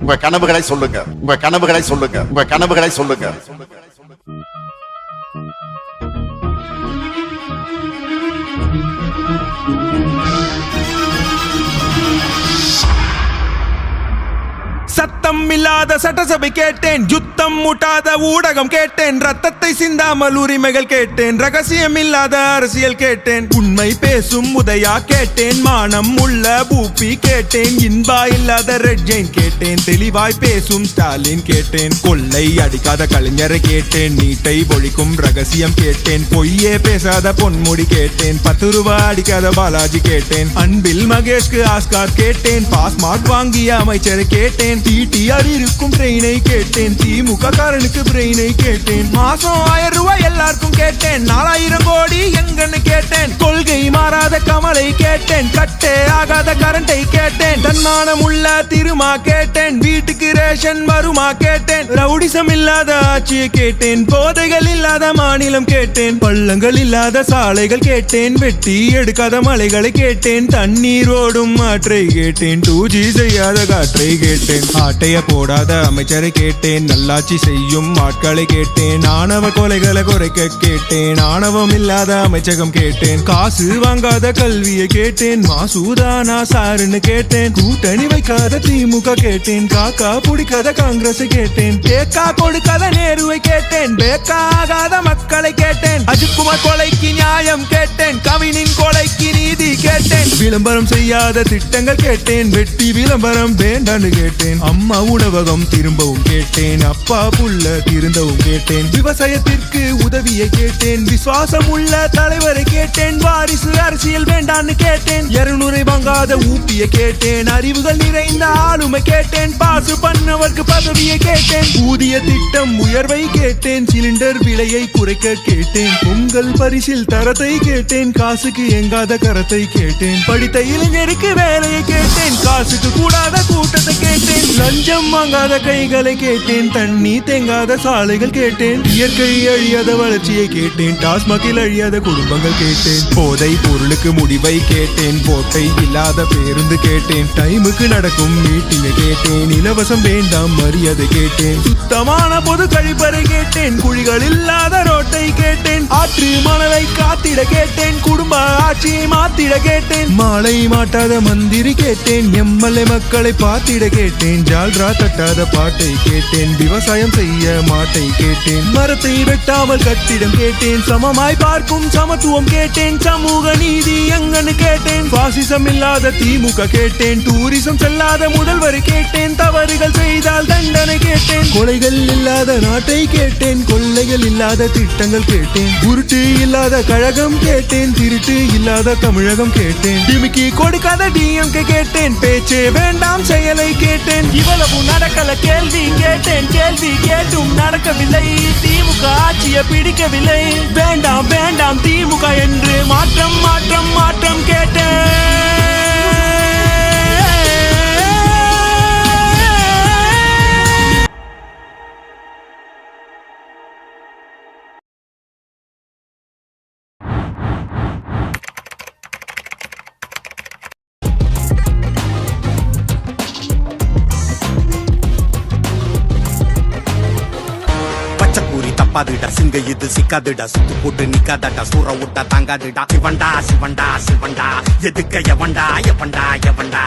உங்க கனவுகளை சொல்லுங்க, உங்க கனவுகளை சொல்லுங்க, உங்க கனவுகளை சொல்லுங்க. சத்தம் இல்லாத சட்டசபை கேட்டேன், யுத்தம் முட்டாத ஊடகம் கேட்டேன், ரத்தத்தை சிந்தாமல் உரிமைகள் கேட்டேன், ரகசியம் இல்லாத அரசியல் கேட்டேன், உண்மை பேசும் உதயா கேட்டேன், மானம் உள்ள பூப்பி கேட்டேன், இன்பா இல்லாத ரெட் ஜெயின் கேட்டேன், தெளிவாய் பேசும் ஸ்டாலின் கேட்டேன், கொள்ளை அடிக்காத கலைஞரை கேட்டேன், நீட்டை ஒழிக்கும் ரகசியம் கேட்டேன், பொய்யே பேசாத பொன்முடி கேட்டேன், 10 ரூபாய் அடிக்காத பாலாஜி கேட்டேன், அன்பில் மகேஷ்க்கு ஆஸ்கார் கேட்டேன், பாஸ்மார்க் வாங்கிய அமைச்சரை கேட்டேன், டிடிஆர் இருக்கும் ட்ரெயினை கேட்டேன், திமுக காரனுக்கு பிரெயினை கேட்டேன், மாசம் 1000 ரூபாய் எல்லாருக்கும் கேட்டேன், 4000 கோடி எங்கன்னு கேட்டேன், கொள்கை மாறாத கமலை கேட்டேன், கட்டே ஆகாத கரண்டை கேட்டேன், தன்மானம் உள்ள திருமா கேட்டேன், வீட்டுக்கு ரேஷன் வருமா கேட்டேன், ரவுடிசம் இல்லாத ஆட்சியை கேட்டேன், போதைகள் இல்லாத மாநிலம் கேட்டேன், பள்ளங்கள் இல்லாத சாலைகள் கேட்டேன், வெட்டி எடுக்காத மலைகளை கேட்டேன், தண்ணீர் ஓடும் ஆற்றை கேட்டேன், 2G செய்யாத காற்றை கேட்டேன், ஆட்டைய போடாத அமைச்சரை கேட்டேன், நல்லாட்சி செய்யும் ஆட்களை கேட்டேன், ஆணவ கொலைகளை குறைக்க கேட்டேன், ஆணவம் இல்லாத அமைச்சகம் கேட்டேன், காசு வாங்காத கல்வியை கேட்டேன், மாசூதானா சாருன்னு கேட்டேன், கூட்டணி வைக்காத திமுக கேட்டேன், காக்கா பிடிக்காத காங்கிரஸ் கேட்டேன், பேக்கா கொடுக்காத நேருவை கேட்டேன், பேக்கா ஆகாத மக்களை கேட்டேன், அஜித்குமார் கொலைக்கு நியாயம் கேட்டேன், கவினின் கொலைக்கு நீதி கேட்டேன், விளம்பரம் செய்யாத திட்டங்கள் கேட்டேன், வெட்டி விளம்பரம் வேண்டான்னு கேட்டேன், அம்மா உணவகம் திரும்பவும் கேட்டேன், அப்பா புள்ள திருந்தவும் கேட்டேன், விவசாயத்திற்கு உதவியை கேட்டேன், விசுவாசம் உள்ள தலைவரை கேட்டேன், வாரிசு அரசியல் வேண்டான்னு கேட்டேன், 200 வாங்காத ஊப்பியை கேட்டேன், அறிவுகள் நிறைந்த ஆளுமை கேட்டேன், பாசு பண்ணவர்க்கு பதவியை கேட்டேன், ஊதிய திட்டம் உயர்வை கேட்டேன், சிலிண்டர் விலையை குறைக்க கேட்டேன், பொங்கல் பரிசில் தரத்தை கேட்டேன், காசுக்கு எங்காத கரத்தை கேட்டேன், படித்த இளைஞருக்கு வேலையை கேட்டேன், காசுக்கு கூடாத கூட்டத்தை கேட்டேன், லஞ்சம் வாங்காத கைகளை கேட்டேன், தண்ணி தேங்காத சாலைகள் கேட்டேன், இயற்கை அழியாத வளர்ச்சியை கேட்டேன், டாஸ்மாகில் அழியாத குடும்பங்கள் கேட்டேன், போதை பொருளுக்கு முடிவை கேட்டேன், போட்டை இல்லாத பேருந்து கேட்டேன், டைமுக்கு நடக்கும் மீட்டிங்கை கேட்டேன், இலவசம் வேண்டாம் மரியாதை கேட்டேன், சுத்தமான பொது கழிப்பறை கேட்டேன், குழிகள் இல்லாத ரோட்டை கேட்டேன், ஆற்று மணலை காத்திட கேட்டேன், குடும்ப ஆட்சியை மாத்திட கேட்டேன், மாலை மாட்டாத மந்திரி கேட்டேன், எம்எல்ஏ மக்களை பார்த்திட கேட்டேன், ஜால்ரா தட்டாத பாட்டை கேட்டேன், விவசாயம் செய்ய மாட்டை கேட்டேன், மரத்தை வெட்டாமல் கட்டிடம் கேட்டேன், சமமாய் பார்க்கும் சமத்துவம் கேட்டேன், சமூக நீதி எங்கன்னு கேட்டேன், பாசிசம் இல்லாத திமுக கேட்டேன், டூரிசம் செல்லாத முதல்வரை கேட்டேன், தவறுகள் செய்தால் தண்டனை கேட்டேன், கொலைகள் இல்லாத நாட்டை கேட்டேன், கொள்ளைகள் இல்லாத திட்டங்கள் கேட்டேன், உருட்டு இல்லாத கழகம் கேட்டேன், திருட்டு இல்லாத தமிழகம் கேட்டேன், டிமிக்கி கொடுக்காத டிஎம்கே கேட்டேன், பேச்சே வேண்டாம் செயலை கேட்டேன், இவ்வளவு நடக்கல கேள்வி கேட்டேன், கேள்வி கேட்டும் நடக்கவில்லை, திமுக ஆட்சியை பிடிக்கவில்லை, வேண்டாம் வேண்டாம் திமுக என்று மாற்றம் மாற்றம் மாற்றம் கேட்டேன். தப்பாதுடா சிங்க இது சிக்காதுடா சுத்து போட்டு நிக்காதடா சூற விட்டா தாங்காதுடா சிவண்டா சிவண்டா சிவண்டா எதுக்க எவண்டா எவண்டா எவண்டா